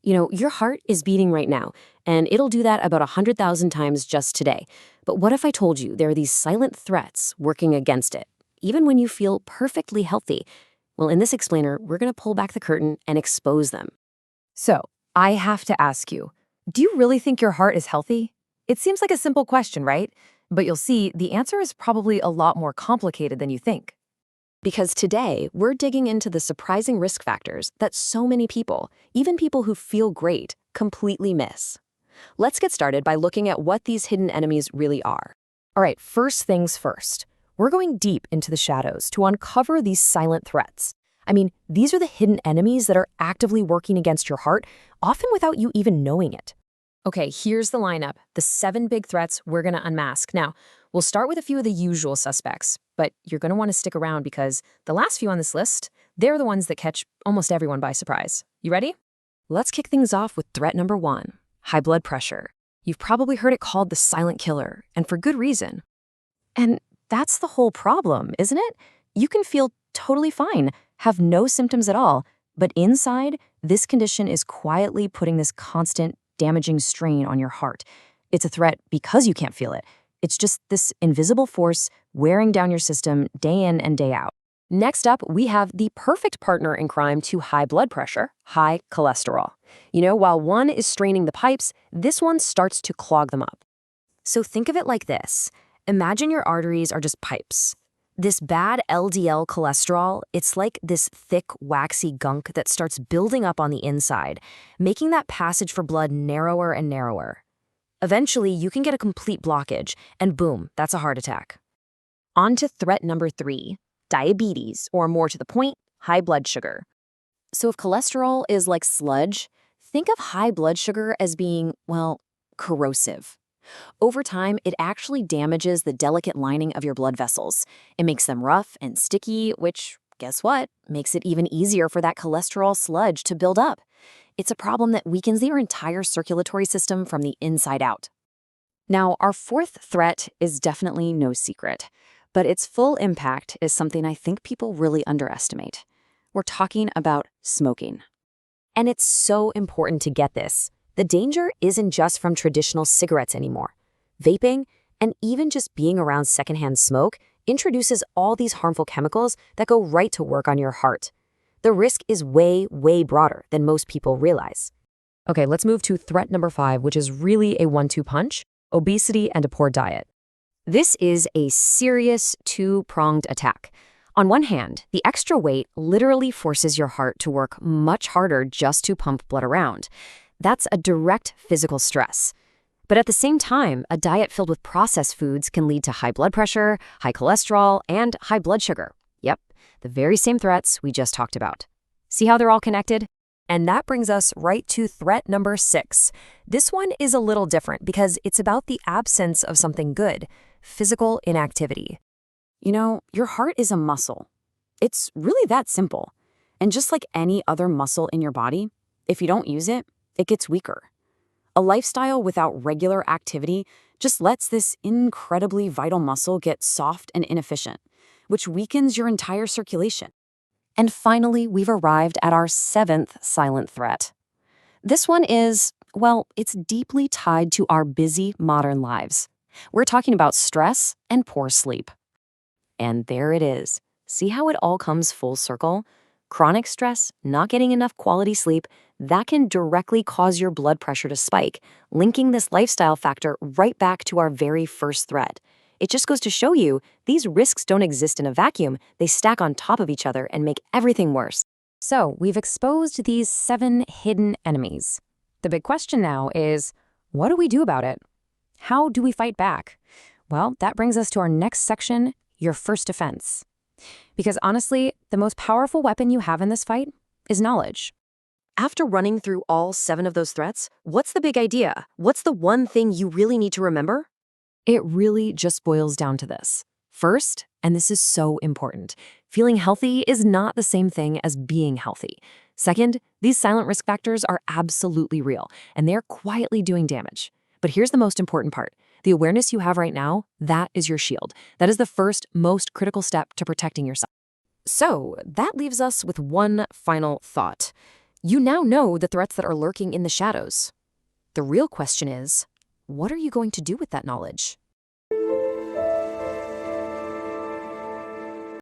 Your heart is beating right now, and it'll do that about 100,000 times just today. But what if I told you there are these silent threats working against it, even when you feel perfectly healthy? Well, in this explainer, we're going to pull back the curtain and expose them. So, I have to ask you, do you really think your heart is healthy? It seems like a simple question, right? But you'll see the answer is probably a lot more complicated than you think. Because today, we're digging into the surprising risk factors that so many people, even people who feel great, completely miss. Let's get started by looking at what these hidden enemies really are. All right, first things first. We're going deep into the shadows to uncover these silent threats. I mean, these are the hidden enemies that are actively working against your heart, often without you even knowing it. Okay, here's the lineup, the 7 big threats we're going to unmask. Now, we'll start with a few of the usual suspects, but you're going to want to stick around because the last few on this list, they're the ones that catch almost everyone by surprise. You ready? Let's kick things off with threat number 1, high blood pressure. You've probably heard it called the silent killer, and for good reason. And that's the whole problem, isn't it? You can feel totally fine, have no symptoms at all, but inside, this condition is quietly putting this constant, damaging strain on your heart. It's a threat because you can't feel it. It's just this invisible force wearing down your system day in and day out. Next up, we have the perfect partner in crime to high blood pressure, high cholesterol. While one is straining the pipes, this one starts to clog them up. So think of it like this. Imagine your arteries are just pipes. This bad LDL cholesterol, it's like this thick, waxy gunk that starts building up on the inside, making that passage for blood narrower and narrower. Eventually, you can get a complete blockage, and boom, that's a heart attack. On to threat number 3, diabetes, or more to the point, high blood sugar. So if cholesterol is like sludge, think of high blood sugar as being, well, corrosive. Over time, it actually damages the delicate lining of your blood vessels. It makes them rough and sticky, which, guess what, makes it even easier for that cholesterol sludge to build up. It's a problem that weakens your entire circulatory system from the inside out. Now, our 4th threat is definitely no secret, but its full impact is something I think people really underestimate. We're talking about smoking. And it's so important to get this. The danger isn't just from traditional cigarettes anymore. Vaping, and even just being around secondhand smoke, introduces all these harmful chemicals that go right to work on your heart. The risk is way, way broader than most people realize. Okay, let's move to threat number 5, which is really a 1-2 punch, obesity and a poor diet. This is a serious 2-pronged attack. On one hand, the extra weight literally forces your heart to work much harder just to pump blood around. That's a direct physical stress. But at the same time, a diet filled with processed foods can lead to high blood pressure, high cholesterol, and high blood sugar. Yep, the very same threats we just talked about. See how they're all connected? And that brings us right to threat number 6. This one is a little different because it's about the absence of something good, physical inactivity. Your heart is a muscle. It's really that simple. And just like any other muscle in your body, if you don't use it, it gets weaker. A lifestyle without regular activity just lets this incredibly vital muscle get soft and inefficient, which weakens your entire circulation. And finally, we've arrived at our 7th silent threat. This one is, well, it's deeply tied to our busy modern lives. We're talking about stress and poor sleep. And there it is. See how it all comes full circle? Chronic stress, not getting enough quality sleep, that can directly cause your blood pressure to spike, linking this lifestyle factor right back to our very first threat. It just goes to show you, these risks don't exist in a vacuum. They stack on top of each other and make everything worse. So we've exposed these 7 hidden enemies. The big question now is, what do we do about it? How do we fight back? Well, that brings us to our next section, your first defense. Because honestly, the most powerful weapon you have in this fight is knowledge. After running through all 7 of those threats, what's the big idea? What's the one thing you really need to remember? It really just boils down to this. First, and this is so important, feeling healthy is not the same thing as being healthy. Second, these silent risk factors are absolutely real, and they're quietly doing damage. But here's the most important part. The awareness you have right now, that is your shield. That is the first, most critical step to protecting yourself. So that leaves us with one final thought. You now know the threats that are lurking in the shadows. The real question is, what are you going to do with that knowledge?